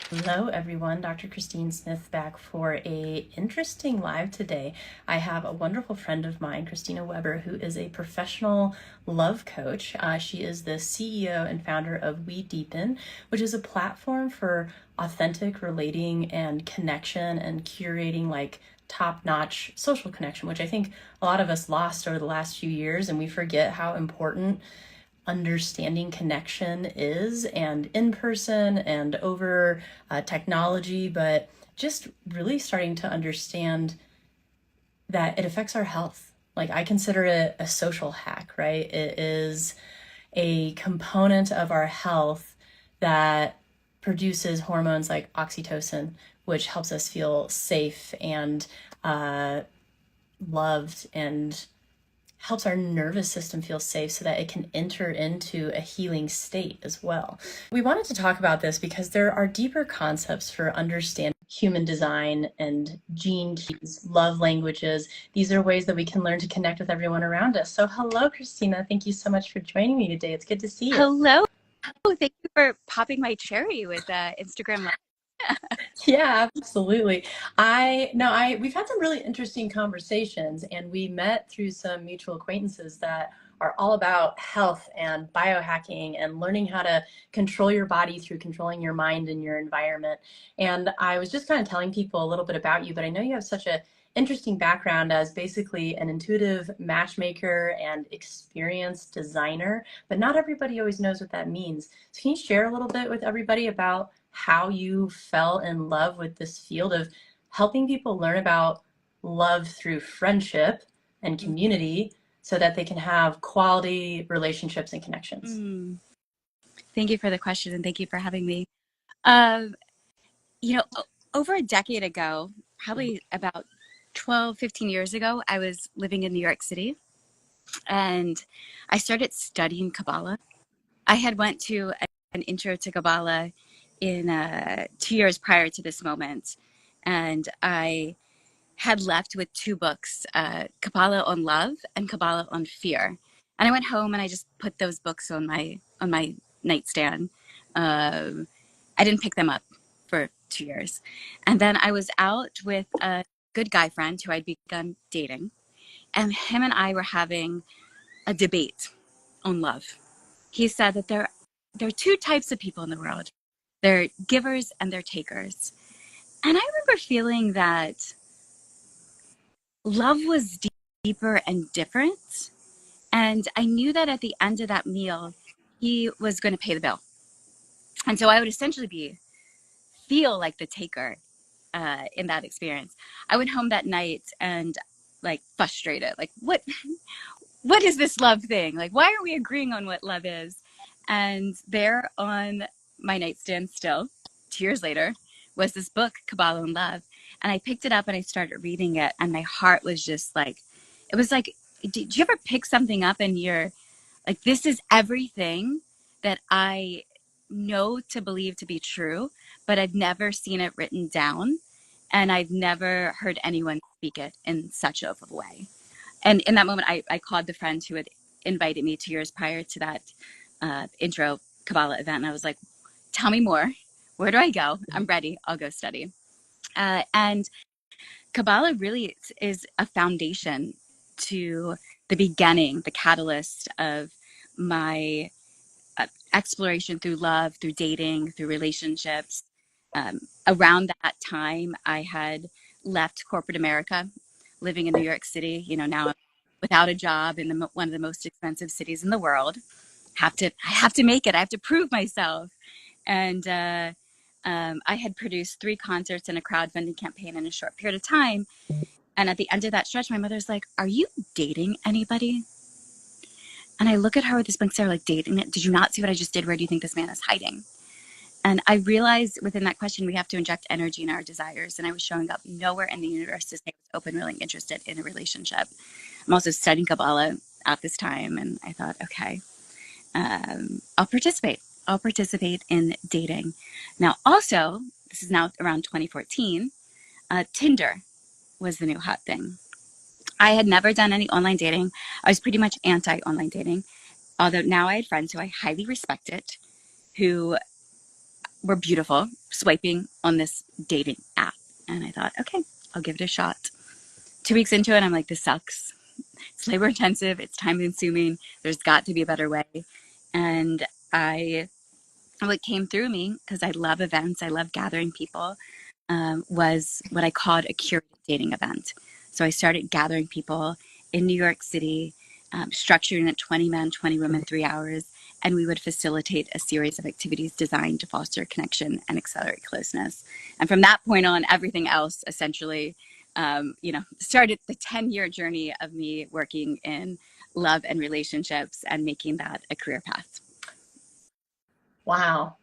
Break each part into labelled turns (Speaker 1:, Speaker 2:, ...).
Speaker 1: Hello everyone, Dr. Christine Smith back for a interesting live today. I have a wonderful friend of mine, Christina Weber, who is a professional love coach. She is the CEO and founder of We Deepen, which is a platform for authentic relating and connection and curating like top-notch social connection, which I think a lot of us lost over the last few years, and we forget how important understanding connection is, and in person and over technology, but just really starting to understand that it affects our health. Like, I consider it a social hack, right? It is a component of our health that produces hormones like oxytocin, which helps us feel safe and loved, and helps our nervous system feel safe so that it can enter into a healing state as well. We wanted to talk about this because there are deeper concepts for understanding human design and gene keys, love languages. These are ways that we can learn to connect with everyone around us. So hello, Christina. Thank you so much for joining me today. It's good to see you.
Speaker 2: Hello. Thank you for popping my cherry with Instagram Live.
Speaker 1: Yeah, absolutely. I we've had some really interesting conversations, and we met through some mutual acquaintances that are all about health and biohacking and learning how to control your body through controlling your mind and your environment. And I was just kind of telling people a little bit about you, but I know you have such a interesting background as basically an intuitive matchmaker and experienced designer, but not everybody always knows what that means. So can you share a little bit with everybody about how you fell in love with this field of helping people learn about love through friendship and community so that they can have quality relationships and connections?
Speaker 2: Mm. Thank you for the question and thank you for having me. Um, Over a decade ago, probably about 12, 15 years ago, I was living in New York City and I started studying Kabbalah. I had went to an intro to Kabbalah in 2 years prior to this moment, and I had left with two books, Kabbalah on Love and Kabbalah on Fear. And I went home and I just put those books on my nightstand. I didn't pick them up for 2 years. And then I was out with a good guy friend who I'd begun dating. And him and I were having a debate on love. He said that there are two types of people in the world. They're givers and they're takers. And I remember feeling that love was deeper and different. And I knew that at the end of that meal, he was going to pay the bill. And so I would essentially feel like the taker in that experience. I went home that night and like frustrated, like what is this love thing? Like, why are we agreeing on what love is? And there on my nightstand still, 2 years later, was this book, Kabbalah and Love. And I picked it up and I started reading it. And my heart was just like, it was like, did you ever pick something up and you're like, this is everything that I know to believe to be true, but I've never seen it written down. And I've never heard anyone speak it in such a way. And in that moment, I called the friend who had invited me 2 years prior to that intro Kabbalah event. And I was like, tell me more. Where do I go? I'm ready. I'll go study. And Kabbalah really is a foundation to the beginning, the catalyst of my exploration through love, through dating, through relationships. Around that time, I had left corporate America, living in New York City. Now I'm without a job in one of the most expensive cities in the world. I have to make it. I have to prove myself. And I had produced 3 concerts and a crowdfunding campaign in a short period of time. And at the end of that stretch, my mother's like, "Are you dating anybody?" And I look at her with this blank stare, like, dating it? Did you not see what I just did? Where do you think this man is hiding? And I realized within that question, we have to inject energy in our desires. And I was showing up nowhere in the universe to say I was open, willing, interested in a relationship. I'm also studying Kabbalah at this time. And I thought, okay, I'll participate. I'll participate in dating. Now, also, this is now around 2014, Tinder was the new hot thing. I had never done any online dating. I was pretty much anti-online dating, although now I had friends who I highly respected, who were beautiful, swiping on this dating app. And I thought, okay, I'll give it a shot. 2 weeks into it, I'm like, this sucks. It's labor intensive. It's time consuming. There's got to be a better way. And I, what came through me, because I love events, I love gathering people, was what I called a curated dating event. So I started gathering people in New York City, structuring it 20 men, 20 women, 3 hours, and we would facilitate a series of activities designed to foster connection and accelerate closeness. And from that point on, everything else essentially, started the 10-year journey of me working in love and relationships and making that a career path.
Speaker 1: Wow.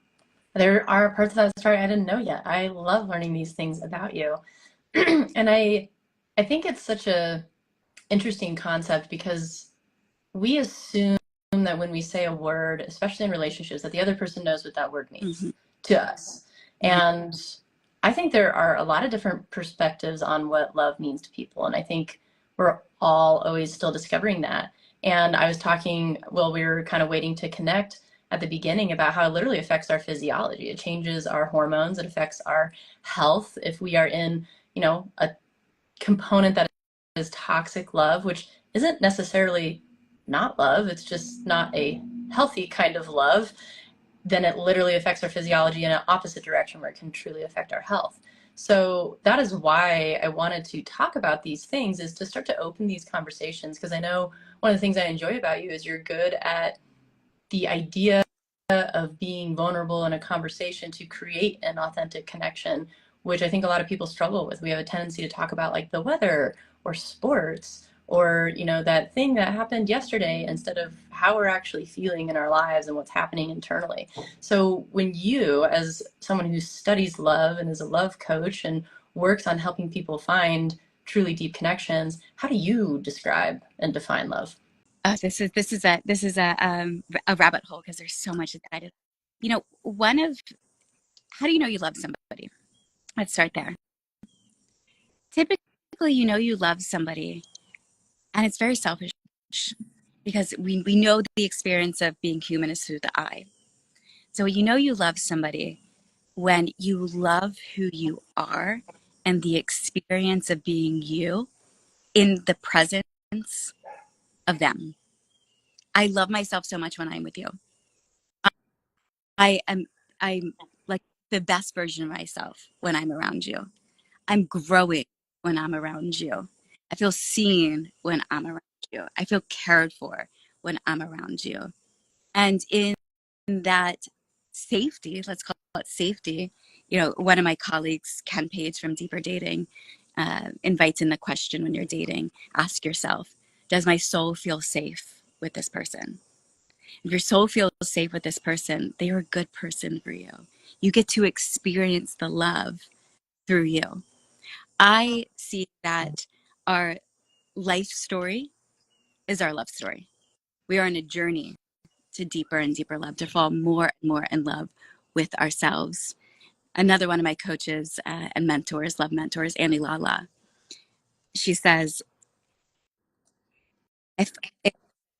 Speaker 1: There are parts of that story I didn't know yet. I love learning these things about you. And I think it's such a interesting concept because we assume that when we say a word, especially in relationships, that the other person knows what that word means
Speaker 2: Mm-hmm.
Speaker 1: to us. And I think there are a lot of different perspectives on what love means to people. And I think we're all always still discovering that. And I was talking, well, we were kind of waiting to connect at the beginning about how it literally affects our physiology. It changes our hormones, it affects our health. If we are in, a component that is toxic love, which isn't necessarily not love, it's just not a healthy kind of love, then it literally affects our physiology in an opposite direction where it can truly affect our health. So that is why I wanted to talk about these things, is to start to open these conversations, because I know one of the things I enjoy about you is you're good at the idea of being vulnerable in a conversation to create an authentic connection, which I think a lot of people struggle with. We have a tendency to talk about like the weather or sports or, that thing that happened yesterday instead of how we're actually feeling in our lives and what's happening internally. So when you, as someone who studies love and is a love coach and works on helping people find truly deep connections, how do you describe and define love?
Speaker 2: This is a rabbit hole because there's so much inside it. One of how do you know you love somebody? Let's start there. Typically, you love somebody, and it's very selfish because we know the experience of being human is through the eye. So you love somebody when you love who you are and the experience of being you in the presence of them. I love myself so much when I'm with you. I am I'm like the best version of myself when I'm around you. I'm growing when I'm around you. I feel seen when I'm around you. I feel cared for when I'm around you. And in that safety, let's call it safety, one of my colleagues, Ken Page from Deeper Dating, invites in the question when you're dating, ask yourself, does my soul feel safe with this person? If your soul feels safe with this person, they are a good person for you. You get to experience the love through you. I see that our life story is our love story. We are on a journey to deeper and deeper love, to fall more and more in love with ourselves. Another one of my coaches and mentors, love mentors, Annie Lala, she says, if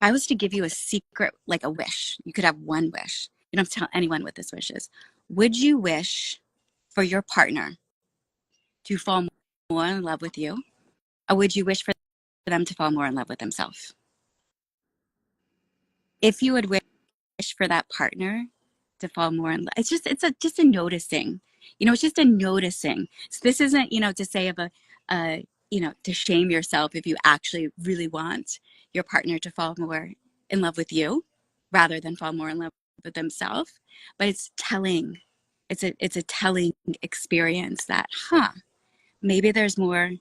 Speaker 2: I was to give you a secret, like a wish, you could have one wish. You don't have to tell anyone what this wish is. Would you wish for your partner to fall more in love with you? Or would you wish for them to fall more in love with themselves? If you would wish for that partner to fall more in love, just a noticing. It's just a noticing. So this isn't, to say of to shame yourself if you actually really want your partner to fall more in love with you rather than fall more in love with themselves. But it's telling. It's a telling experience that, maybe there's more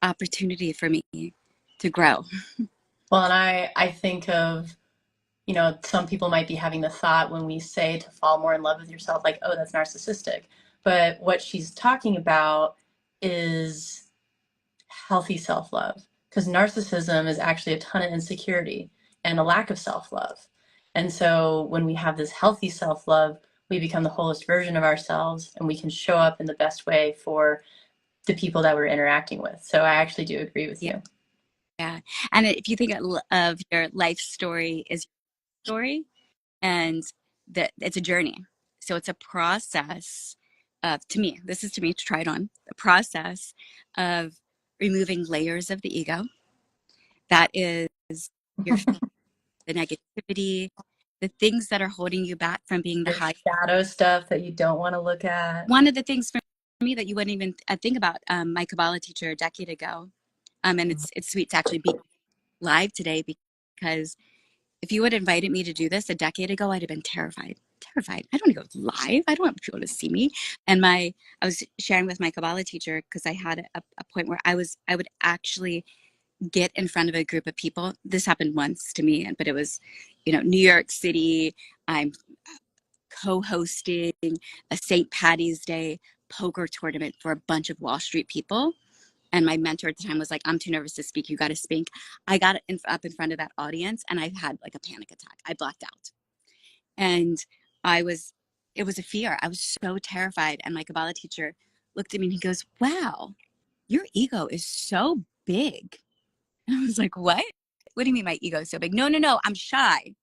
Speaker 2: opportunity for me to grow.
Speaker 1: Well, and I think of, some people might be having the thought when we say to fall more in love with yourself, like, oh, that's narcissistic. But what she's talking about is healthy self love, because narcissism is actually a ton of insecurity and a lack of self love. And so when we have this healthy self love, we become the wholest version of ourselves and we can show up in the best way for the people that we're interacting with. So I actually do agree with
Speaker 2: Yeah.
Speaker 1: you.
Speaker 2: Yeah. And if you think of your life story is your story, and that it's a journey. So it's a process of, to me, this is to me to try it on, a process of removing layers of the ego. That is your the negativity, the things that are holding you back from being the
Speaker 1: Your
Speaker 2: high.
Speaker 1: shadow stuff that you don't want to look at.
Speaker 2: One of the things for me that you wouldn't even think about, my Kabbalah teacher a decade ago, and it's sweet to actually be live today, because if you had invited me to do this a decade ago, I'd have been terrified. Terrified. I don't want to go live. I don't want people to see me. And I was sharing with my Kabbalah teacher, because I had a point where I would actually get in front of a group of people. This happened once to me, but it was, New York City. I'm co-hosting a St. Patty's Day poker tournament for a bunch of Wall Street people. And my mentor at the time was like, I'm too nervous to speak. You got to speak. I got up in front of that audience and I had like a panic attack. I blacked out. And it was a fear. I was so terrified. And my Kabbalah teacher looked at me and he goes, wow, your ego is so big. And I was like, what? What do you mean my ego is so big? No, no, no. I'm shy.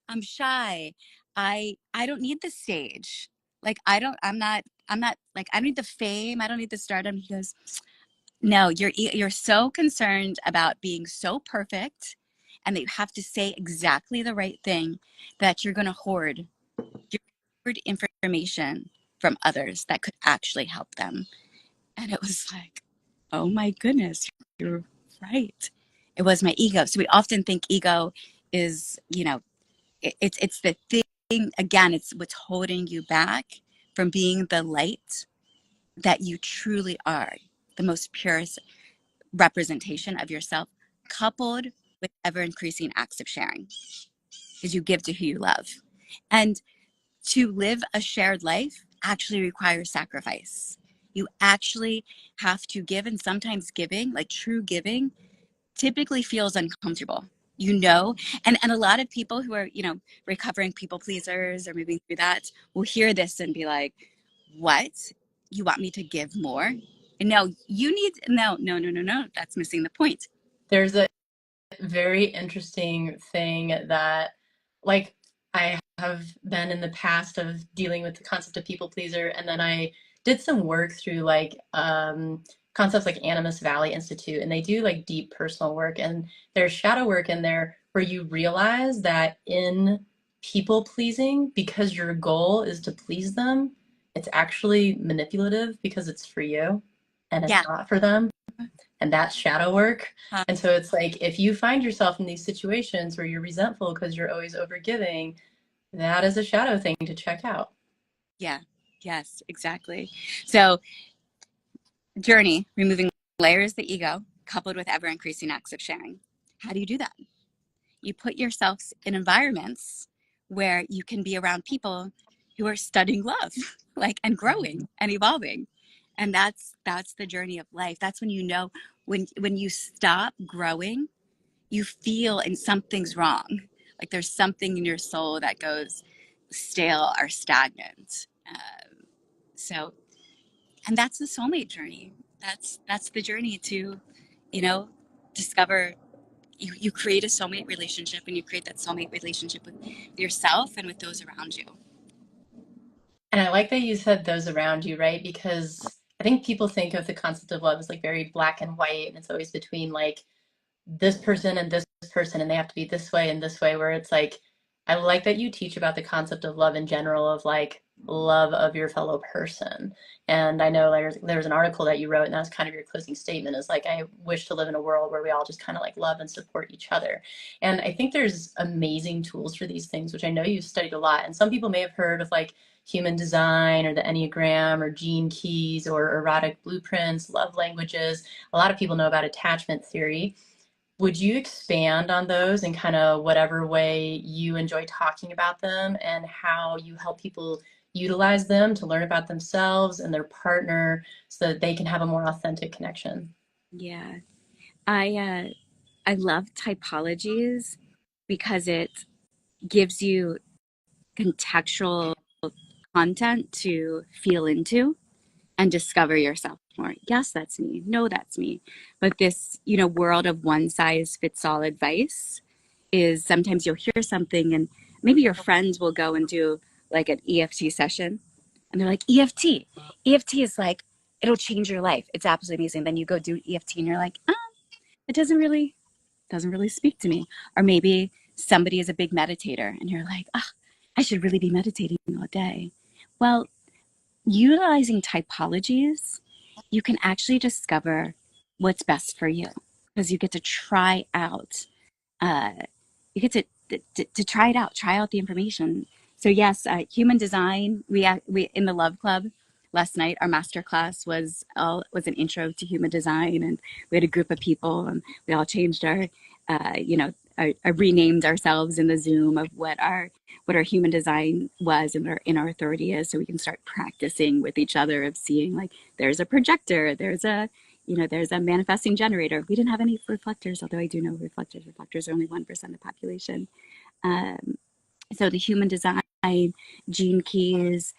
Speaker 2: I'm shy. I don't need the stage. Like I'm not like, I don't need the fame. I don't need the stardom. He goes, no, you're so concerned about being so perfect and that you have to say exactly the right thing that you're going to hoard information from others that could actually help them. And it was like, oh my goodness, you're right. It was my ego. So we often think ego is, it's the thing, again, it's what's holding you back from being the light that you truly are, the most purest representation of yourself, coupled with ever increasing acts of sharing, because you give to who you love. And to live a shared life actually requires sacrifice. You actually have to give, and sometimes giving, like true giving, typically feels uncomfortable. And a lot of people who are, recovering people pleasers or moving through that will hear this and be like, what? You want me to give more? And no, no, that's missing the point.
Speaker 1: There's a very interesting thing that, like, I have been in the past of dealing with the concept of people pleaser, and then I did some work through like concepts like Animus Valley Institute, and they do like deep personal work, and there's shadow work in there where you realize that in people pleasing, because your goal is to please them, it's actually manipulative because it's for you and it's
Speaker 2: Yeah.
Speaker 1: not for them, and that's shadow work.
Speaker 2: Uh,
Speaker 1: And so it's like if you find yourself in these situations where you're resentful because you're always overgiving, that is a shadow thing to check out.
Speaker 2: yeah. Yes, exactly. So, journey, removing layers of the ego, coupled with ever increasing acts of sharing. How do you do that? You put yourselves in environments where you can be around people who are studying love, like, and growing and evolving. And that's the journey of life. That's when when you stop growing, you feel and something's wrong. Like there's something in your soul that goes stale or stagnant. So, and that's the soulmate journey. That's the journey to, you know, discover. You create a soulmate relationship, and you create that soulmate relationship with yourself and with those around you.
Speaker 1: And I like that you said those around you, right? Because I think people think of the concept of love as like very black and white, and it's always between like this person and this person, and they have to be this way and this way, where it's like, I like that you teach about the concept of love in general, of like love of your fellow person. And I know there's an article that you wrote, and that's kind of your closing statement, is like, I wish to live in a world where we all just kind of like love and support each other. And I think there's amazing tools for these things, which I know you've studied a lot. And some people may have heard of like human design or the Enneagram or gene keys or erotic blueprints, love languages. A lot of people know about attachment theory. Would you expand on those in kind of whatever way you enjoy talking about them, and how you help people utilize them to learn about themselves and their partner so that they can have a more authentic connection?
Speaker 2: Yeah, I love typologies because it gives you contextual content to feel into and discover yourself more. Yes, that's me. No, that's me. But this, world of one size fits all advice is, sometimes you'll hear something and maybe your friends will go and do like an EFT session, and they're like, EFT is like, it'll change your life. It's absolutely amazing. Then you go do EFT and you're like, it doesn't really speak to me. Or maybe somebody is a big meditator and you're like, I should really be meditating all day. Well, utilizing typologies, you can actually discover what's best for you because you get to try out uh, you get to try it out, try out the information. So yes, human design. We in the Love Club last night. Our master class was an intro to human design, and we had a group of people, and we all changed I renamed ourselves in the Zoom of what our human design was and what our inner authority is, so we can start practicing with each other of seeing like there's a projector, there's a manifesting generator. We didn't have any reflectors, although I do know reflectors. Reflectors are only 1% of the population. Um, so the human design, gene keys,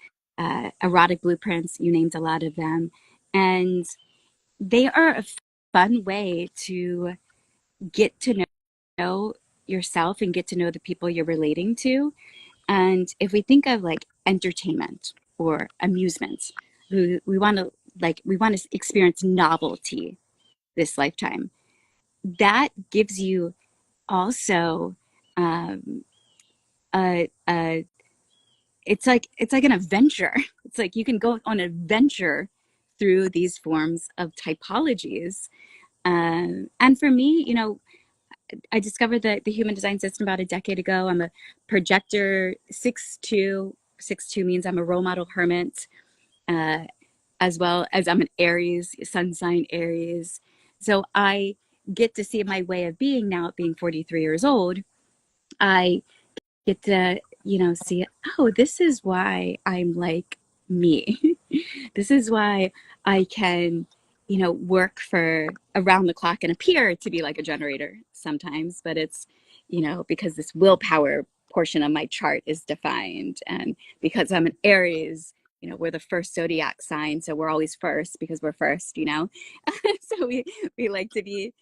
Speaker 2: erotic blueprints, you named a lot of them. And they are a fun way to get to know yourself and get to know the people you're relating to. And if we think of like entertainment or amusement, we want to experience novelty this lifetime. That gives you also um, a it's like an adventure. It's like you can go on an adventure through these forms of typologies. And for me, I discovered the human design system about a decade ago. I'm a projector 6'2". 6'2" means I'm a role model hermit, uh, as well as I'm an Aries, sun sign Aries. So I get to see my way of being now at being 43 years old. I get to, see, oh, this is why I'm like me. This is why I can, work for around the clock and appear to be like a generator sometimes, but it's, because this willpower portion of my chart is defined. And because I'm an Aries, we're the first zodiac sign. So we're always first because we're first. So we like to be,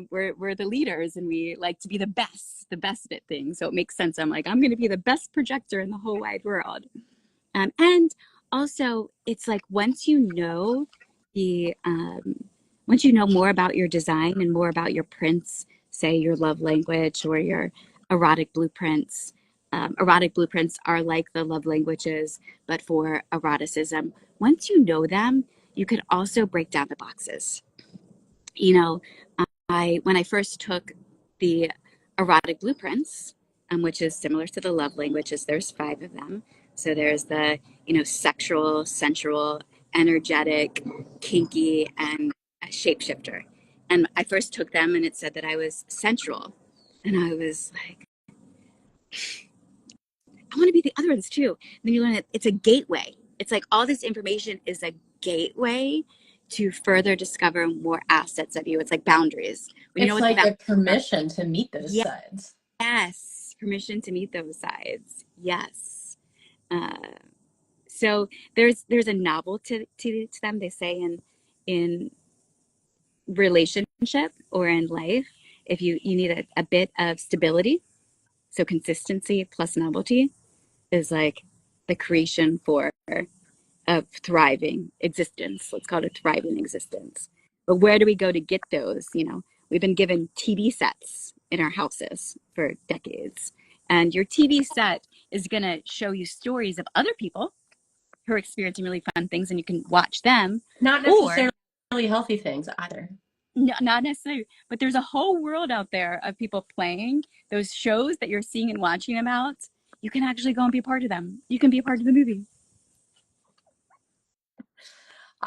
Speaker 2: we're the leaders and we like to be the best at things. So it makes sense. I'm like, I'm going to be the best projector in the whole wide world. And also, it's like the once you know more about your design and more about your prints, say your love language or your erotic blueprints. Erotic blueprints are like the love languages, but for eroticism. Once you know them, you can also break down the boxes. You know, when I first took the erotic blueprints, which is similar to the love languages, there's 5 of them. So there's the, sexual, sensual, energetic, kinky, and shapeshifter. And I first took them and it said that I was sensual. And I was like, I want to be the other ones too. And then you learn that it's a gateway. It's like all this information is a gateway to further discover more assets of you. It's like boundaries. When you know
Speaker 1: It's
Speaker 2: what the
Speaker 1: like
Speaker 2: boundaries
Speaker 1: a
Speaker 2: are,
Speaker 1: permission to meet those sides.
Speaker 2: yes, permission to meet those sides. Yes. Uh, so there's a novelty to them. They say in relationship or in life, if you need a bit of stability, so consistency plus novelty is like the creation for of thriving existence. Let's call it a thriving existence. But where do we go to get those? We've been given TV sets in our houses for decades. And your TV set is going to show you stories of other people who are experiencing really fun things, and you can watch them.
Speaker 1: Not
Speaker 2: Or,
Speaker 1: necessarily healthy things either.
Speaker 2: no, not necessarily, but there's a whole world out there of people playing those shows that you're seeing and watching about. You can actually go and be a part of them. You can be a part of the movie.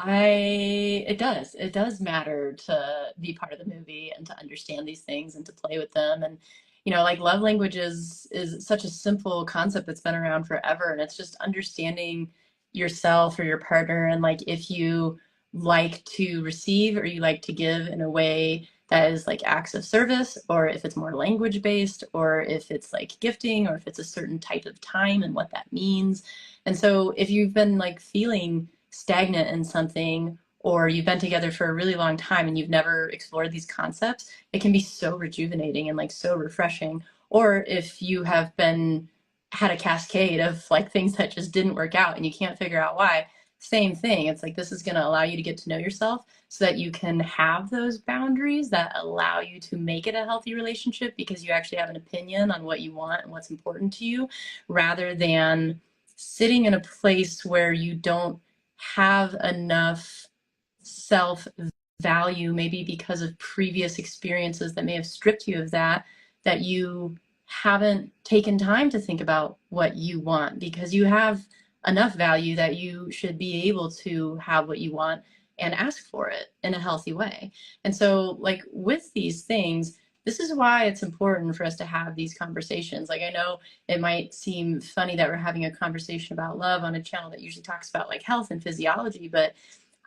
Speaker 1: It does matter to be part of the movie and to understand these things and to play with them. And like love languages is such a simple concept that's been around forever, and it's just understanding yourself or your partner, and like if you like to receive or you like to give in a way that is like acts of service, or if it's more language based, or if it's like gifting, or if it's a certain type of time and what that means. And so if you've been like feeling stagnant in something, or you've been together for a really long time and you've never explored these concepts, it can be so rejuvenating and like so refreshing. Or if you have been had a cascade of like things that just didn't work out and you can't figure out why. Same thing. It's like this is going to allow you to get to know yourself so that you can have those boundaries that allow you to make it a healthy relationship because you actually have an opinion on what you want and what's important to you, rather than sitting in a place where you don't have enough self value, maybe because of previous experiences that may have stripped you of that, that you haven't taken time to think about what you want because you have enough value that you should be able to have what you want and ask for it in a healthy way. And so, like with these things, this is why it's important for us to have these conversations. Like, I know it might seem funny that we're having a conversation about love on a channel that usually talks about like health and physiology, but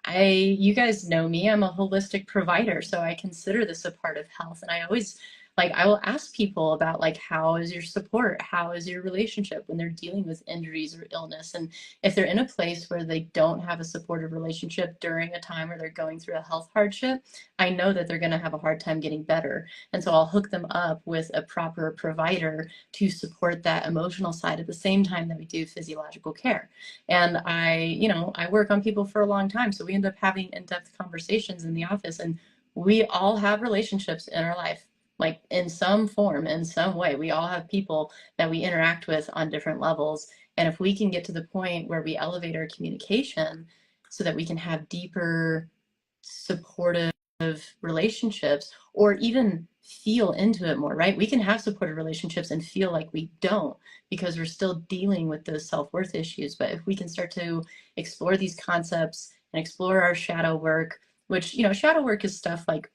Speaker 1: you guys know me, I'm a holistic provider, so I consider this a part of health. And I always, like, I will ask people about, like, how is your support? How is your relationship when they're dealing with injuries or illness? And if they're in a place where they don't have a supportive relationship during a time where they're going through a health hardship, I know that they're going to have a hard time getting better. And so I'll hook them up with a proper provider to support that emotional side at the same time that we do physiological care. And I work on people for a long time. So we end up having in-depth conversations in the office, and we all have relationships in our life, like in some form, in some way. We all have people that we interact with on different levels. And if we can get to the point where we elevate our communication so that we can have deeper, supportive relationships, or even feel into it more, right? We can have supportive relationships and feel like we don't because we're still dealing with those self-worth issues. But if we can start to explore these concepts and explore our shadow work, which, shadow work is stuff like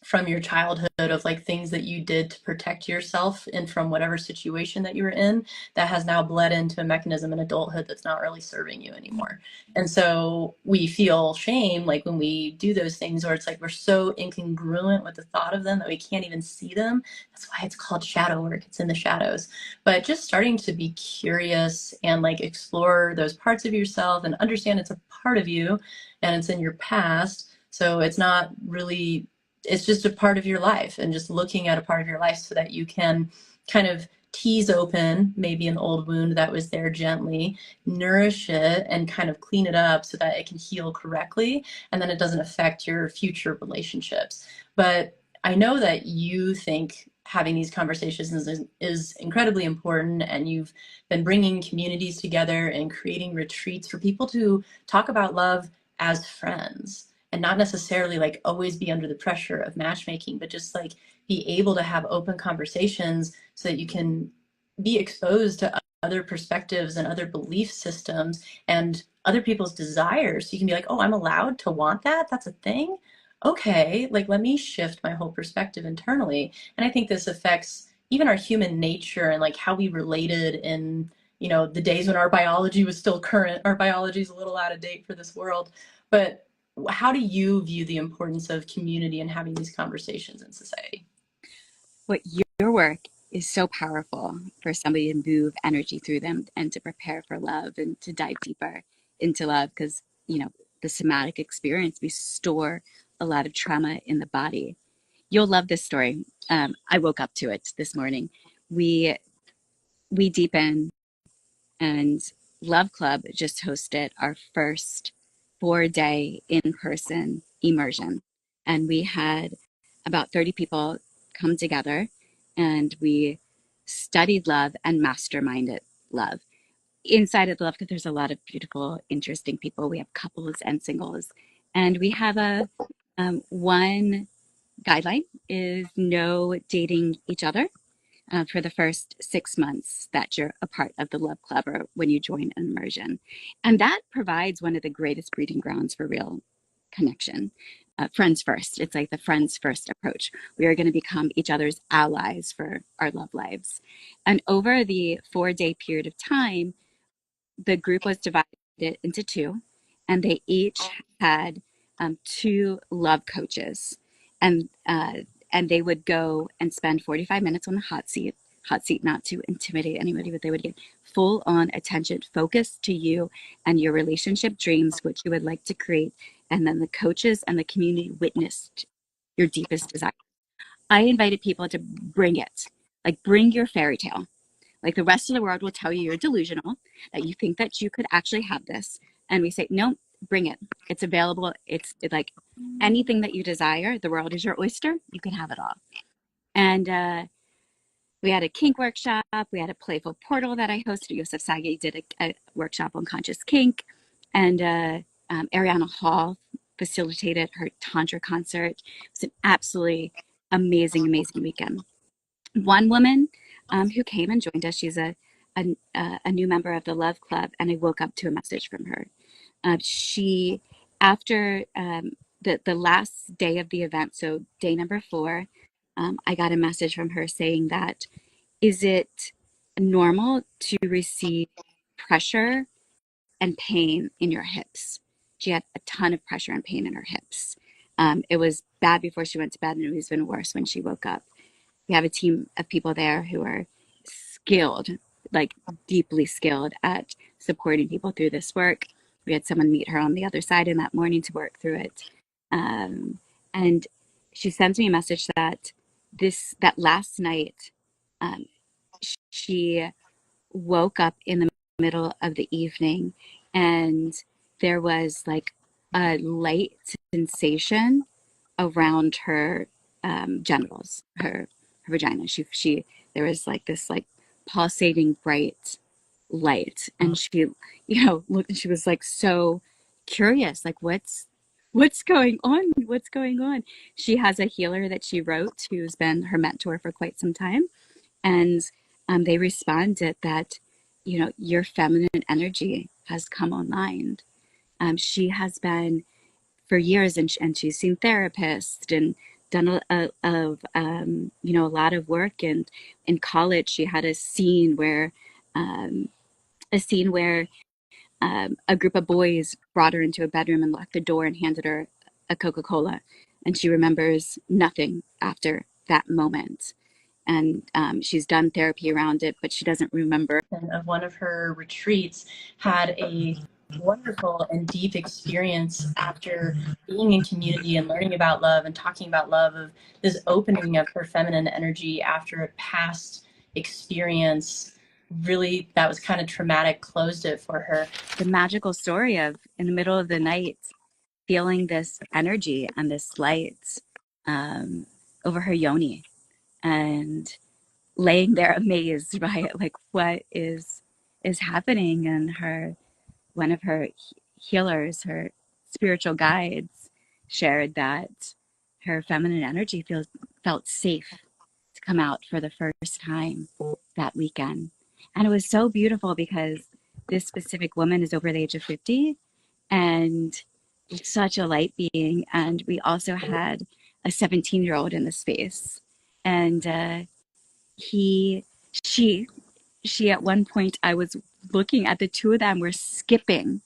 Speaker 1: from your childhood of like things that you did to protect yourself and from whatever situation that you were in that has now bled into a mechanism in adulthood that's not really serving you anymore. And so we feel shame like when we do those things, or it's like we're so incongruent with the thought of them that we can't even see them. That's why it's called shadow work. It's in the shadows. But just starting to be curious and like explore those parts of yourself and understand it's a part of you and it's in your past. So it's not really, it's just a part of your life, and just looking at a part of your life so that you can kind of tease open maybe an old wound that was there gently, nourish it, and kind of clean it up so that it can heal correctly, and then it doesn't affect your future relationships. But I know that you think having these conversations is incredibly important, and you've been bringing communities together and creating retreats for people to talk about love as friends and not necessarily like always be under the pressure of matchmaking, but just like be able to have open conversations so that you can be exposed to other perspectives and other belief systems and other people's desires. So you can be like, oh, I'm allowed to want that. That's a thing. Okay, like let me shift my whole perspective internally. And I think this affects even our human nature and like how we related in, the days when our biology was still current. Our biology is a little out of date for this world, but how do you view the importance of community and having these conversations in society?
Speaker 2: What your work is so powerful for somebody to move energy through them and to prepare for love and to dive deeper into love because, the somatic experience, we store a lot of trauma in the body. You'll love this story. I woke up to it this morning. We we deepen and Love Club just hosted our first 4-day in-person immersion. And we had about 30 people come together and we studied love and masterminded love. Inside of Love Club, there's a lot of beautiful, interesting people. We have couples and singles. And we have a one guideline is no dating each other for the first 6 months that you're a part of the Love Club or when you join an immersion. And that provides one of the greatest breeding grounds for real connection. Friends first. It's like the friends first approach. We are going to become each other's allies for our love lives. And over the 4-day period of time, the group was divided into two, and they each had two love coaches, and and they would go and spend 45 minutes on the hot seat, not to intimidate anybody, but they would get full on attention, focus to you and your relationship dreams, what you would like to create, and then the coaches and the community witnessed your deepest desire. I invited people to bring it, like bring your fairy tale. Like the rest of the world will tell you you're delusional, that you think that you could actually have this. And we say, no, bring it. It's available. It's like anything that you desire, the world is your oyster. You can have it all. And we had a kink workshop. We had a playful portal that I hosted. Yosef Sagi did a workshop on conscious kink. And Ariana Hall facilitated her Tantra concert. It was an absolutely amazing, amazing weekend. One woman who came and joined us, she's a new member of the Love Club, and I woke up to a message from her. She, after the last day of the event, so day number 4, I got a message from her saying that, is it normal to receive pressure and pain in your hips? She had a ton of pressure and pain in her hips. It was bad before she went to bed, and it was even worse when she woke up. We have a team of people there who are skilled, like deeply skilled at supporting people through this work. We had someone meet her on the other side in that morning to work through it. And she sends me a message that that last night, um, she woke up in the middle of the evening and there was like a light sensation around her genitals, her vagina. She there was like this like pulsating bright light, and she, looked, and she was like so curious, like what's going on? What's going on? She has a healer that she wrote who's been her mentor for quite some time, and they responded that, your feminine energy has come online. She has been for years, and she's seen therapists and done a lot of work. And in college, she had um, a scene where a group of boys brought her into a bedroom and locked the door and handed her a Coca-Cola, and she remembers nothing after that moment. And she's done therapy around it, but she doesn't remember.
Speaker 1: Of one of her retreats had a wonderful and deep experience after being in community and learning about love and talking about love, of this opening of her feminine energy after a past experience really that was kind of traumatic closed it for her.
Speaker 2: The magical story of, in the middle of the night, feeling this energy and this light um, over her yoni, and laying there amazed by it, like what is happening. And one of her healers, her spiritual guides, shared that her feminine energy felt safe to come out for the first time that weekend. And it was so beautiful because this specific woman is over the age of 50 and such a light being. And we also had a 17-year-old in the space. And he, she, she at one point, I was looking at the two of them were skipping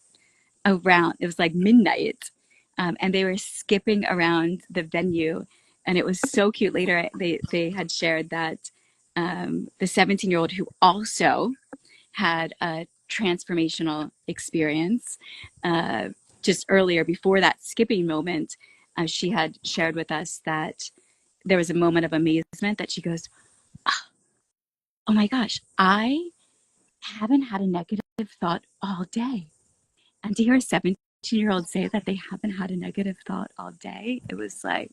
Speaker 2: around. It was like midnight, and they were skipping around the venue, and it was so cute. Later, they had shared that the 17-year-old who also had a transformational experience just earlier before that skipping moment, she had shared with us that there was a moment of amazement that she goes, "Oh my gosh, I haven't had a negative thought all day." And to hear a 17-year-old say that they haven't had a negative thought all day, it was like,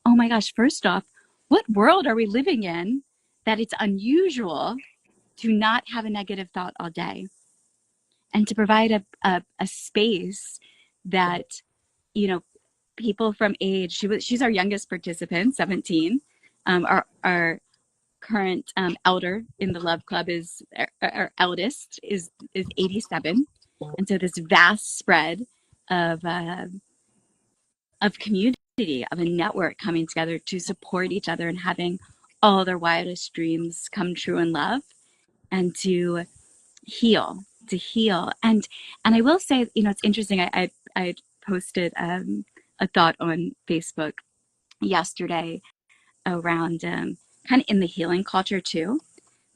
Speaker 2: oh my gosh, first off, what world are we living in that it's unusual to not have a negative thought all day? And to provide a space that, you know, people from age, she's our youngest participant, 17. Our current elder in the Love Club is our eldest is 87, and so this vast spread of uh, of community, of a network coming together to support each other and having all their wildest dreams come true in love, and to heal. And I will say, it's interesting. I posted a thought on Facebook yesterday around kind of in the healing culture too.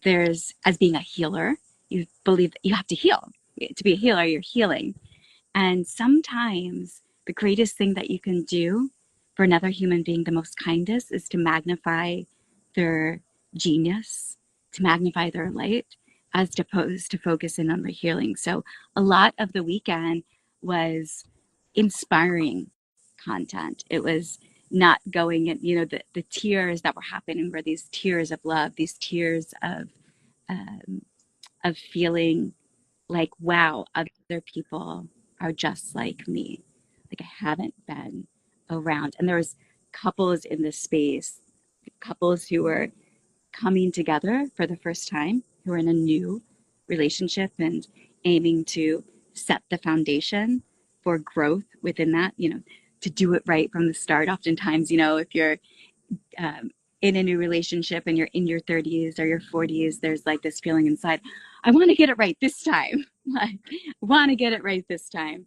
Speaker 2: There's, as being a healer, you believe that you have to heal. To be a healer, you're healing. And sometimes the greatest thing that you can do for another human being, the most kindest, is to magnify their genius to magnify their light as opposed to focusing on the healing. So a lot of the weekend was inspiring content. It was not going in, the tears that were happening were these tears of love, these tears um, of feeling like, wow, other people are just like me. Like I haven't been around. And there was couples in this space, couples who were coming together for the first time, who are in a new relationship and aiming to set the foundation for growth within that, to do it right from the start. Oftentimes, if you're um, in a new relationship and you're in your 30s or your 40s, there's like this feeling inside, I want to get it right this time. Like, I want to get it right this time.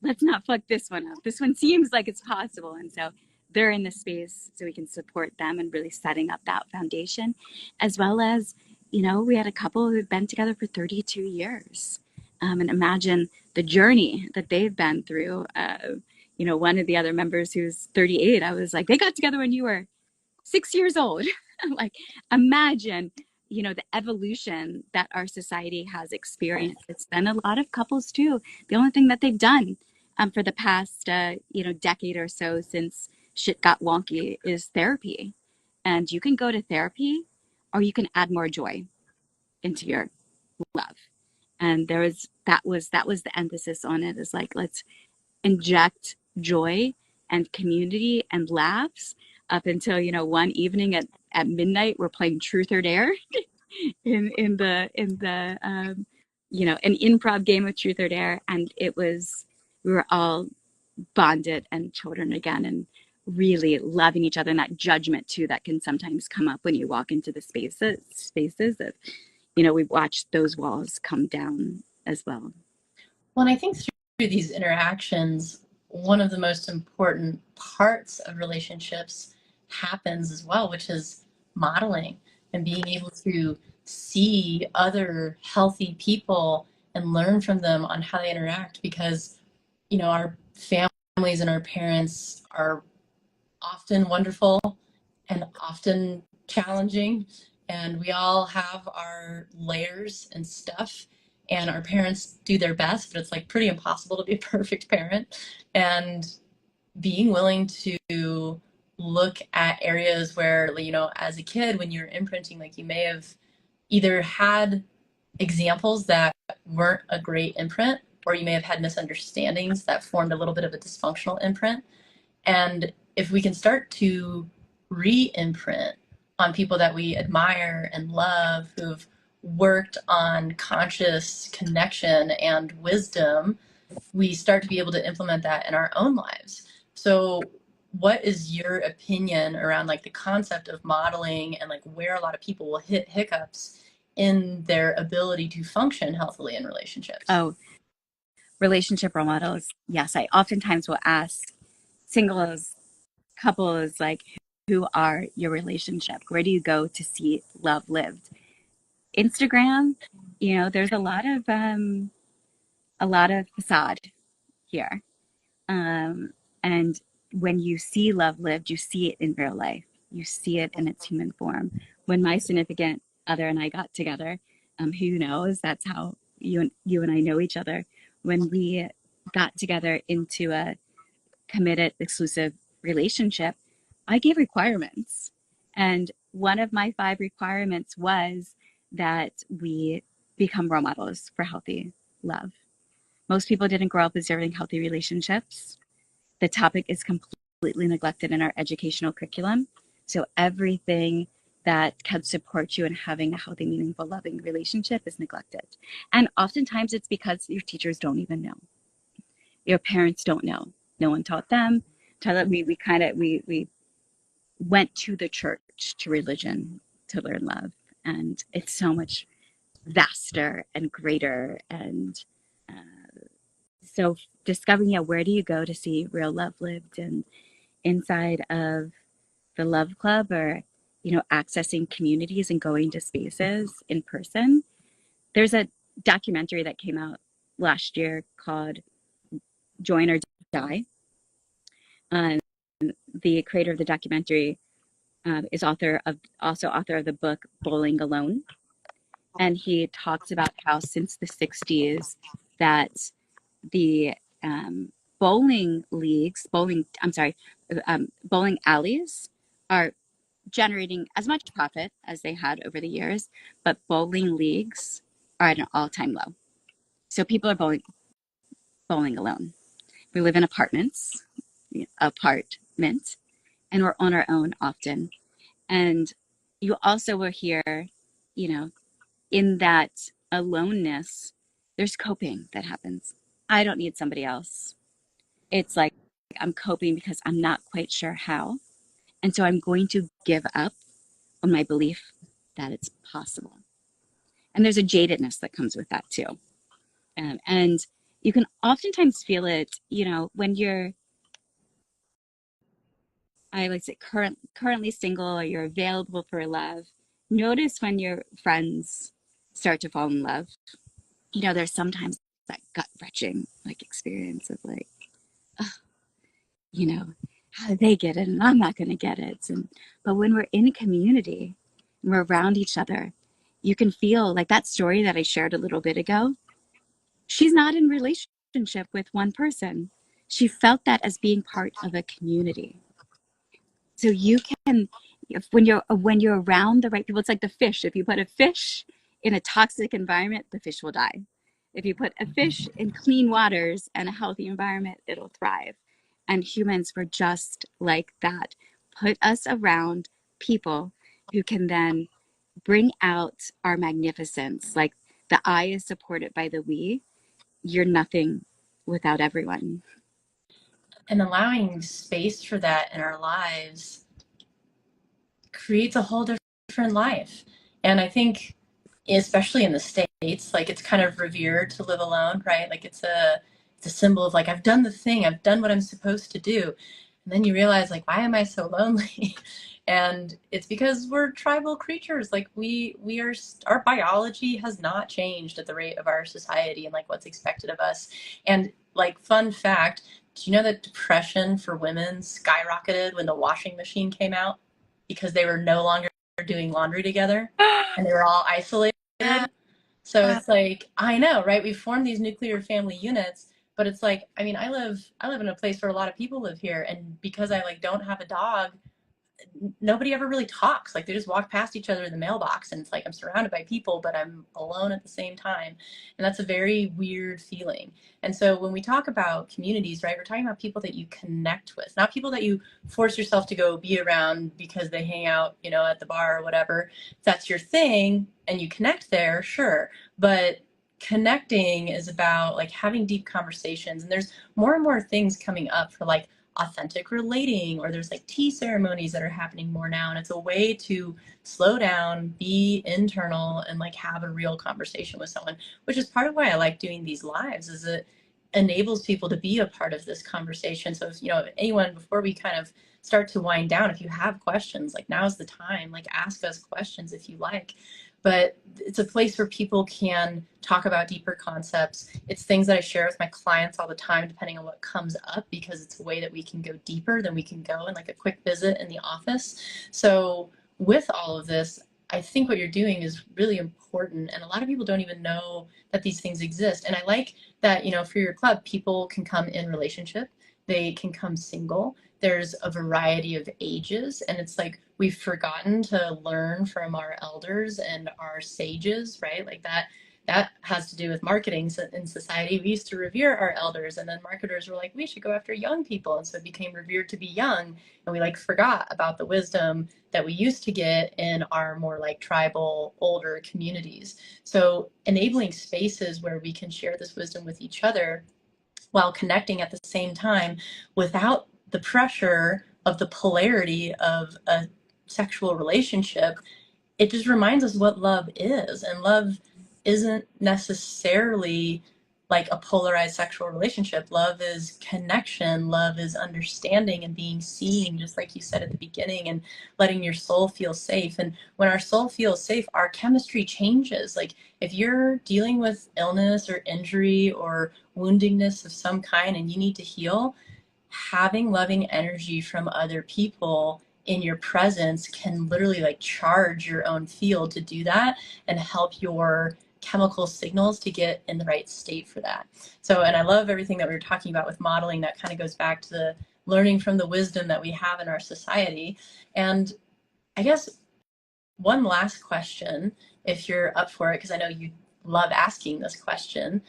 Speaker 2: Let's not fuck this one up. This one seems like it's possible. And so they're in the space so we can support them and really setting up that foundation, as well as, we had a couple who'd been together for 32 years. And imagine the journey that they've been through. One of the other members who's 38, I was like, they got together when you were 6 years old. Like, imagine, the evolution that our society has experienced. It's been a lot of couples too. The only thing that they've done for the past, decade or so since shit got wonky is therapy. And you can go to therapy or you can add more joy into your love. And that was the emphasis on it, is like, let's inject joy and community and laughs up until one evening at midnight we're playing truth or dare in the an improv game of truth or dare, and we were all bonded and children again, and really loving each other, and that judgment too that can sometimes come up when you walk into the spaces of we've watched those walls come down as well.
Speaker 1: Well, and I think through these interactions, one of the most important parts of relationships happens as well, which is modeling and being able to see other healthy people and learn from them on how they interact, because, our families and our parents are often wonderful and often challenging. And we all have our layers and stuff. And our parents do their best, but it's like pretty impossible to be a perfect parent. And being willing to look at areas where, as a kid, when you're imprinting, like you may have either had examples that weren't a great imprint, or you may have had misunderstandings that formed a little bit of a dysfunctional imprint. And if we can start to re-imprint on people that we admire and love, who've worked on conscious connection and wisdom, we start to be able to implement that in our own lives. So what is your opinion around like the concept of modeling, and like where a lot of people will hit hiccups in their ability to function healthily in relationships?
Speaker 2: Oh, relationship role models. Yes, I oftentimes will ask singles, couples, like, who are your relationship? Where do you go to see love lived? Instagram, there's a lot of facade here. And when you see love lived, you see it in real life. You see it in its human form. When my significant other and I got together, who knows, that's how you and I know each other. When we got together into a committed, exclusive relationship, I gave requirements. And one of my 5 requirements was that we become role models for healthy love. Most people didn't grow up observing healthy relationships. The topic is completely neglected in our educational curriculum. So everything that can support you in having a healthy, meaningful, loving relationship is neglected. And oftentimes it's because your teachers don't even know. Your parents don't know. No one taught them. We went to the church, to religion, to learn love, and it's so much vaster and greater. And so discovering, where do you go to see real love lived? And inside of the love club, or accessing communities and going to spaces in person. There's a documentary that came out last year called Join or Die. Um, the creator of the documentary is also author of the book Bowling Alone. And he talks about how since the 60s that the bowling leagues, bowling alleys are generating as much profit as they had over the years, but bowling leagues are at an all-time low. So people are bowling alone. We live in apartment, and we're on our own often. And you also will hear, you know, in that aloneness, there's coping that happens. I don't need somebody else. It's like I'm coping because I'm not quite sure how. And so I'm going to give up on my belief that it's possible. And there's a jadedness that comes with that too. And you can oftentimes feel it, when you're, I like to say, currently single or you're available for love. Notice when your friends start to fall in love. There's sometimes that gut wrenching like experience of like, oh, how did they get it and I'm not going to get it. But when we're in a community and we're around each other, you can feel like that story that I shared a little bit ago. She's not in relationship with one person. She felt that as being part of a community. So you can, when you're around the right people, it's like the fish. If you put a fish in a toxic environment, the fish will die. If you put a fish in clean waters and a healthy environment, it'll thrive. And humans were just like that. Put us around people who can then bring out our magnificence. Like the I is supported by the we. You're nothing without everyone.
Speaker 1: And allowing space for that in our lives creates a whole different life. And I think, especially in the States, like it's kind of revered to live alone, right? Like it's a symbol of like, I've done the thing, I've done what I'm supposed to do. And then you realize like, why am I so lonely? And it's because we're tribal creatures. Like we are, our biology has not changed at the rate of our society and like what's expected of us. And like, fun fact, do you know that depression for women skyrocketed when the washing machine came out? Because they were no longer doing laundry together and they were all isolated.
Speaker 2: Yeah.
Speaker 1: So it's like, I know, right? We formed these nuclear family units, but it's like, I mean, I live in a place where a lot of people live here, and because I like don't have a dog, nobody ever really talks. Like they just walk past each other in the mailbox, and it's like I'm surrounded by people, but I'm alone at the same time. And that's a very weird feeling. And so when we talk about communities, right, we're talking about people that you connect with, not people that you force yourself to go be around because they hang out, at the bar or whatever. If that's your thing and you connect there, sure. But connecting is about like having deep conversations. And there's more and more things coming up for like authentic relating, or there's like tea ceremonies that are happening more now, and it's a way to slow down, be internal, and like have a real conversation with someone, which is part of why I like doing these lives, is it enables people to be a part of this conversation. So if anyone, before we kind of start to wind down, if you have questions, like now's the time, like ask us questions if you like. But it's a place where people can talk about deeper concepts. It's things that I share with my clients all the time, depending on what comes up, because it's a way that we can go deeper than we can go in like a quick visit in the office. So with all of this, I think what you're doing is really important. And a lot of people don't even know that these things exist. And I like that, for your club, people can come in relationship, they can come single. There's a variety of ages, and it's like we've forgotten to learn from our elders and our sages, right? Like that has to do with marketing in society. We used to revere our elders, and then marketers were like, we should go after young people, and so it became revered to be young, and we like forgot about the wisdom that we used to get in our more like tribal older communities. So enabling spaces where we can share this wisdom with each other while connecting at the same time without the pressure of the polarity of a sexual relationship, it just reminds us what love is. And love isn't necessarily like a polarized sexual relationship. Love is connection. Love is understanding and being seen, just like you said at the beginning, and letting your soul feel safe. And when our soul feels safe, our chemistry changes. Like if you're dealing with illness or injury or woundedness of some kind and you need to heal, having loving energy from other people in your presence can literally like charge your own field to do that and help your chemical signals to get in the right state for that. So, and I love everything that we were talking about with modeling. That kind of goes back to the learning from the wisdom that we have in our society. And I guess one last question, if you're up for it, because I know you love asking this question,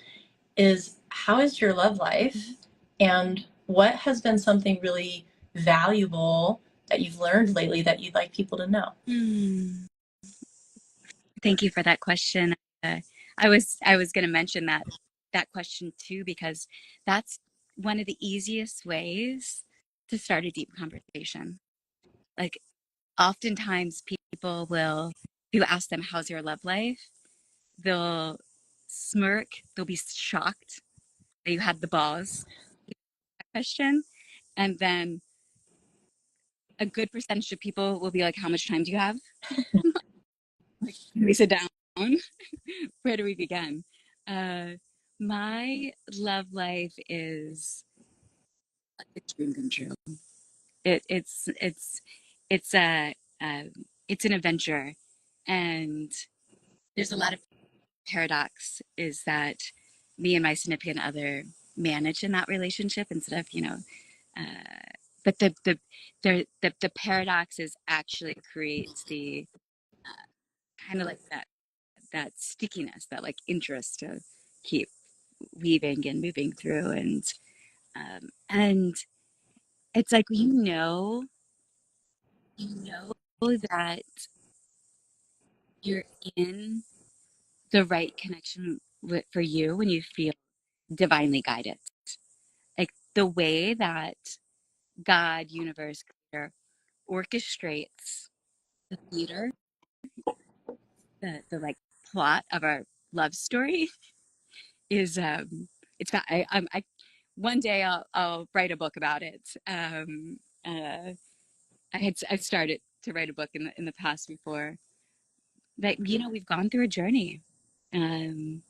Speaker 1: is how is your love life? And what has been something really valuable that you've learned lately that you'd like people to know?
Speaker 2: Thank you for that question. I was going to mention that question too, because that's one of the easiest ways to start a deep conversation. Like, oftentimes people will, if you ask them, how's your love life? They'll smirk, they'll be shocked that you had the balls to ask that question. And then a good percentage of people will be like, how much time do you have? Like, can we sit down? Where do we begin? Uh, my love life is a dream come true. It, it's a it's an adventure, and there's a lot of paradox. Is that me and my significant other manage in that relationship instead of but the paradox is actually creates the kind of like that stickiness, that like interest to keep weaving and moving through, and it's like you know that you're in the right connection for you when you feel divinely guided, like the way that God, universe, creator orchestrates the theater, the like plot of our love story is it's I one day I'll write a book about it. I started to write a book in the past before that, we've gone through a journey, um,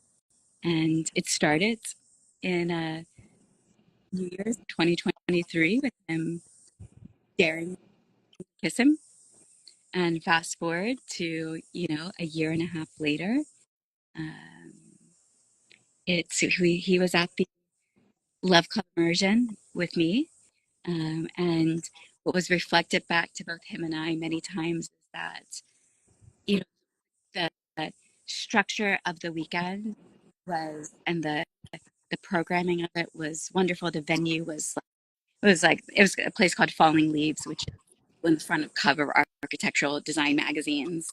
Speaker 2: and it started in New Year's 2023 with him daring to kiss him, and fast forward to a year and a half later, um, he was at the Love Club immersion with me, and what was reflected back to both him and I many times is that you know the structure of the weekend and the programming of it was wonderful. The venue it was a place called Falling Leaves, which is in the front of cover architectural design magazines.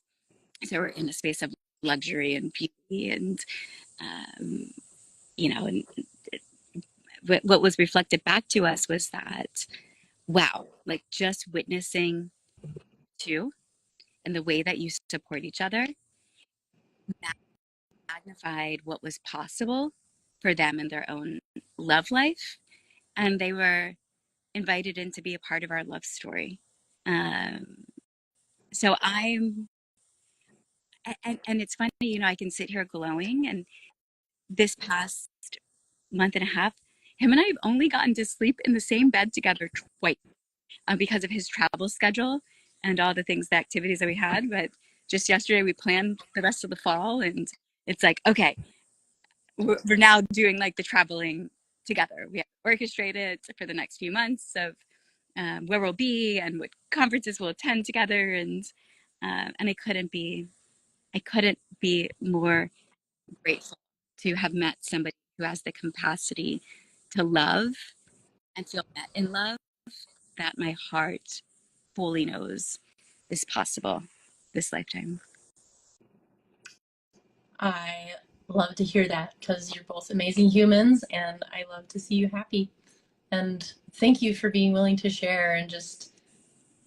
Speaker 2: So we're in a space of luxury and beauty, and um, and what was reflected back to us was that, wow, like just witnessing two and the way that you support each other magnified what was possible for them in their own love life, and they were invited in to be a part of our love story. Um, so and it's funny, I can sit here glowing, and this past month and a half, him and I have only gotten to sleep in the same bed together twice, because of his travel schedule and all the things, the activities that we had. But just yesterday, we planned the rest of the fall, and it's like, okay, we're now doing like the traveling together. We have orchestrated for the next few months of where we'll be and what conferences we'll attend together, and I couldn't be more grateful to have met somebody who has the capacity to love and feel met in love, that my heart fully knows is possible this lifetime.
Speaker 1: I love to hear that because you're both amazing humans and I love to see you happy. And thank you for being willing to share and just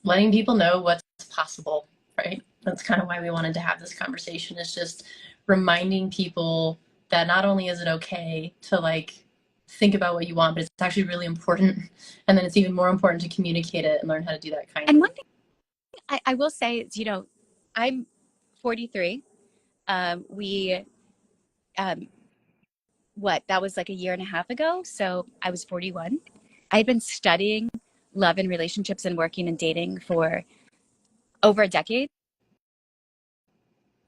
Speaker 1: letting people know what's possible, right? That's kind of why we wanted to have this conversation, is just reminding people that not only is it okay to like think about what you want, but it's actually really important. And then it's even more important to communicate it and learn how to do that
Speaker 2: And
Speaker 1: kindly.
Speaker 2: one thing I will say is, I'm 43. We, um, that was like a year and a half ago. So I was 41. I'd been studying love and relationships and working and dating for over a decade,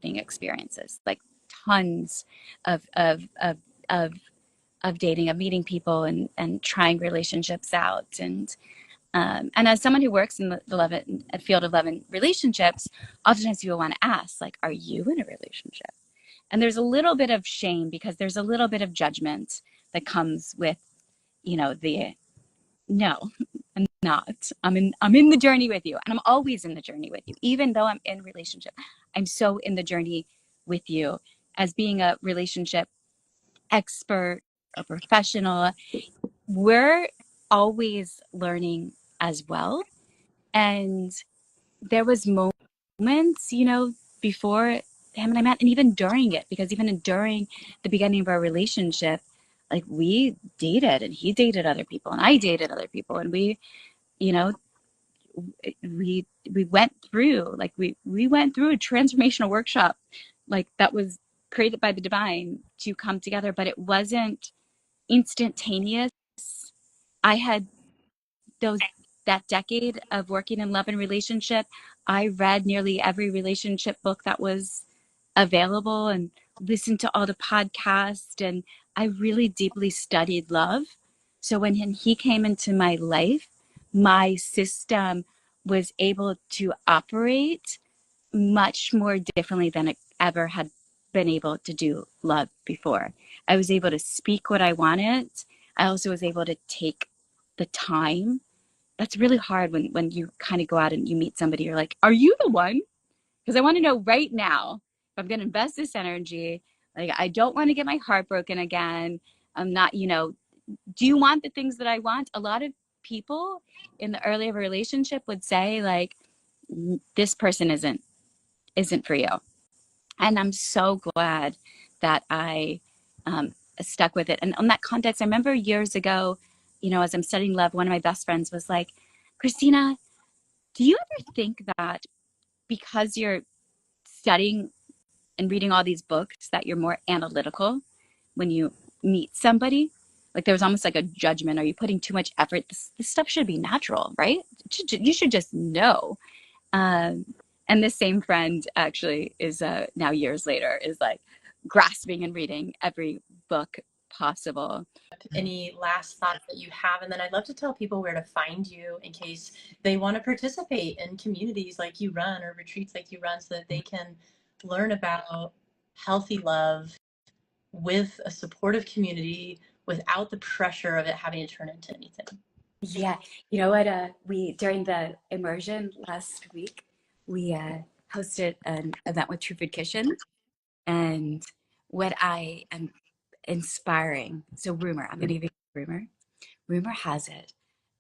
Speaker 2: experiences, like tons of of of dating, of meeting people and trying relationships out. And as someone who works in the love and field of love and relationships, oftentimes people want to ask, like, are you in a relationship? And there's a little bit of shame because there's a little bit of judgment that comes with, the no, I'm not. I'm in the journey with you. And I'm always in the journey with you. Even though I'm in relationship, I'm so in the journey with you as being a relationship expert or professional. We're always learning as well. And there was moments, before him and I met, and even during it, because even during the beginning of our relationship, like we dated and he dated other people and I dated other people. And you know, we went through, like we went through a transformational workshop, like that was created by the divine to come together, but it wasn't instantaneous. I had those that decade of working in love and relationship. I read nearly every relationship book that was available and listened to all the podcasts, and I really deeply studied love. So when he came into my life, my system was able to operate much more differently than it ever had been able to do love before. I was able to speak what I wanted. I also was able to take the time. That's really hard when you kind of go out and you meet somebody, you're like, are you the one? Because I want to know right now if I'm going to invest this energy. Like, I don't want to get my heart broken again. I'm not, do you want the things that I want? A lot of people in the early of a relationship would say, like, this person isn't for you. And I'm so glad that I stuck with it. And on that context, I remember years ago, as I'm studying love, one of my best friends was like, Christina, do you ever think that because you're studying and reading all these books that you're more analytical when you meet somebody? Like, there was almost like a judgment. Are you putting too much effort? This stuff should be natural, right? You should just know. Um, and this same friend actually is now years later is like grasping and reading every book possible.
Speaker 1: Any last thoughts that you have? And then I'd love to tell people where to find you in case they want to participate in communities like you run or retreats like you run so that they can learn about healthy love with a supportive community without the pressure of it having to turn into anything.
Speaker 2: Yeah, you know what? We during the immersion last week, we hosted an event with True Food Kitchen, and what I am inspiring. So, rumor. I'm going to give you a rumor. Rumor has it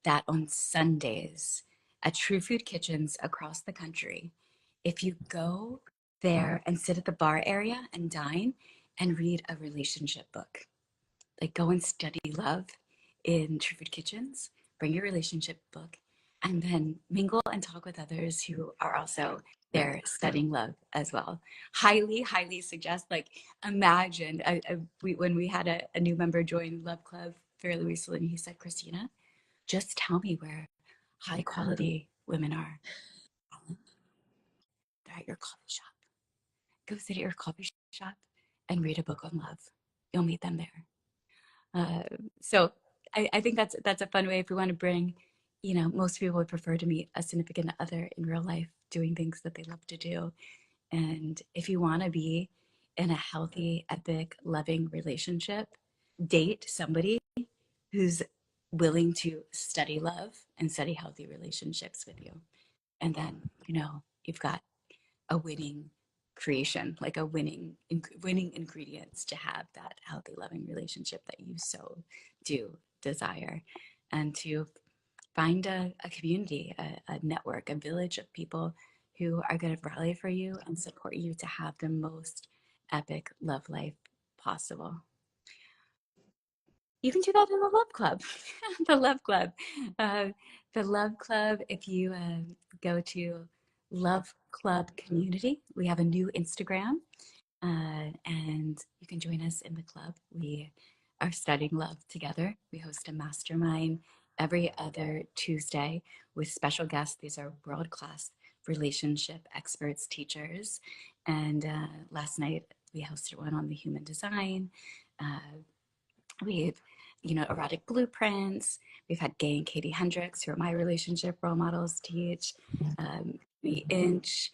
Speaker 2: that on Sundays at True Food Kitchens across the country, if you go there and sit at the bar area and dine and read a relationship book, like go and study love in True Food Kitchens, bring your relationship book, and then mingle and talk with others who are also there studying love as well. Highly, highly suggest. Like, imagine when we had a new member join Love Club fairly recently, he said, Christina, just tell me where high quality women are. They're at your coffee shop. Go sit at your coffee shop and read a book on love. You'll meet them there. Uh, so I think that's a fun way if we want to bring, most people would prefer to meet a significant other in real life doing things that they love to do. And if you want to be in a healthy, epic, loving relationship, date somebody who's willing to study love and study healthy relationships with you. And then, you've got a winning creation, like a winning ingredients to have that healthy, loving relationship that you so do desire, and to find a community, a network, a village of people who are going to rally for you and support you to have the most epic love life possible. You can do that in the Love Club. The Love Club. Uh, the Love Club, if you go to Love Club Community, we have a new Instagram, and you can join us in the club. We are studying love together. We host a mastermind every other Tuesday with special guests. These are world-class relationship experts, teachers. And last night we hosted one on the human design. Uh, we've, erotic blueprints. We've had Gay and Katie Hendricks, who are my relationship role models, teach. The Inch,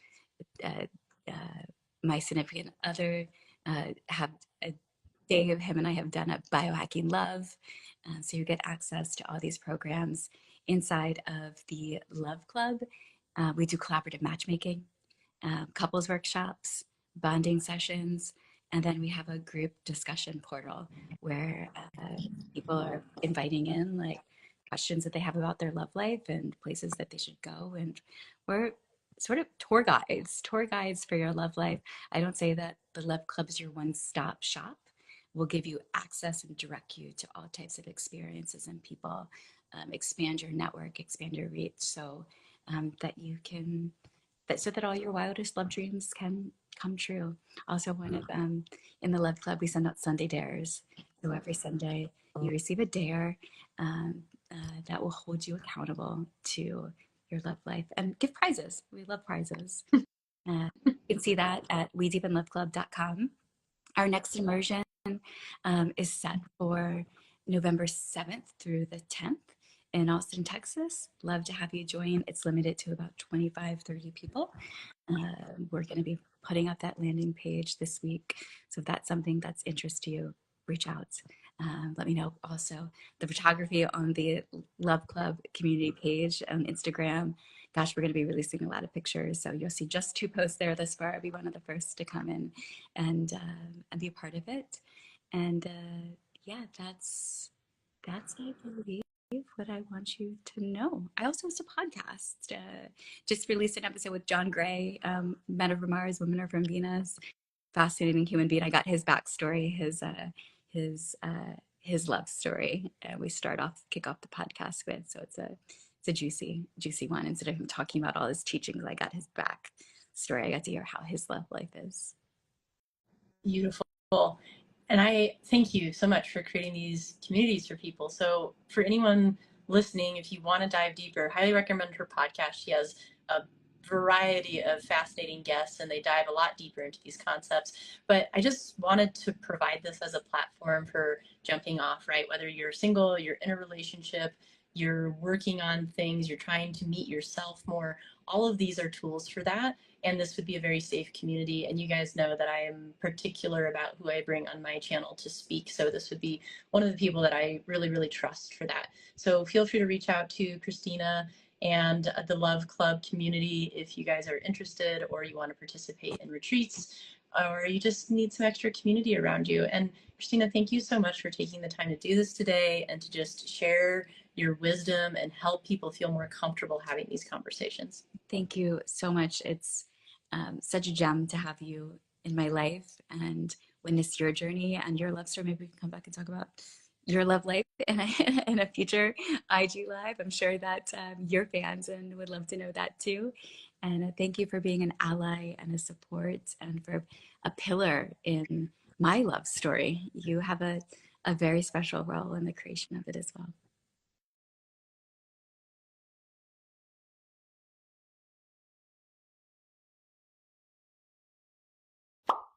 Speaker 2: uh, uh, my significant other, have a Dave, him and I have done a biohacking love. So you get access to all these programs inside of the Love Club. We do collaborative matchmaking, couples workshops, bonding sessions, and then we have a group discussion portal where people are inviting in like questions that they have about their love life and places that they should go. And we're sort of tour guides for your love life. I don't say that the Love Club is your one-stop shop. We'll give you access and direct you to all types of experiences and people, expand your network, expand your reach, so that you can so that all your wildest love dreams can come true. Also, one of in the Love Club, we send out Sunday dares. So every Sunday, you receive a dare that will hold you accountable to your love life and give prizes. We love prizes. You can see that at wedeepenloveclub.com. Our next immersion is set for November 7th through the 10th in Austin, Texas. Love to have you join. It's limited to about 25, 30 people. We're going to be putting up that landing page this week. So if that's something that's interest to you, reach out. Let me know. Also, the photography on the Love Club community page on Instagram. Gosh, we're going to be releasing a lot of pictures. So you'll see just 2 posts there this far. I'll be one of the first to come in and be a part of it. And yeah, I believe what I want you to know. I also host a podcast. Just released an episode with John Gray, Men Are from Mars, Women Are from Venus. Fascinating human being. I got his backstory, his his love story. We kick off the podcast with. So it's a juicy one. Instead of him talking about all his teachings, I got his back story. I got to hear how his love life is.
Speaker 1: Beautiful. And I thank you so much for creating these communities for people. So for anyone listening, if you want to dive deeper, highly recommend her podcast. She has a variety of fascinating guests and they dive a lot deeper into these concepts. But I just wanted to provide this as a platform for jumping off, right? Whether you're single, you're in a relationship, you're working on things, you're trying to meet yourself more, all of these are tools for that. And this would be a very safe community. And you guys know that I am particular about who I bring on my channel to speak. So this would be one of the people that I really, really trust for that. So feel free to reach out to Christina and the Love Club community if you guys are interested or you want to participate in retreats or you just need some extra community around you. And Christina, thank you so much for taking the time to do this today and to just share your wisdom and help people feel more comfortable having these conversations.
Speaker 2: Thank you so much. It's such a gem to have you in my life and witness your journey and your love story. Maybe we can come back and talk about your love life in a future IG live. I'm sure that your fans and would love to know that too. And thank you for being an ally and a support and for a pillar in my love story. You have a very special role in the creation of it as well.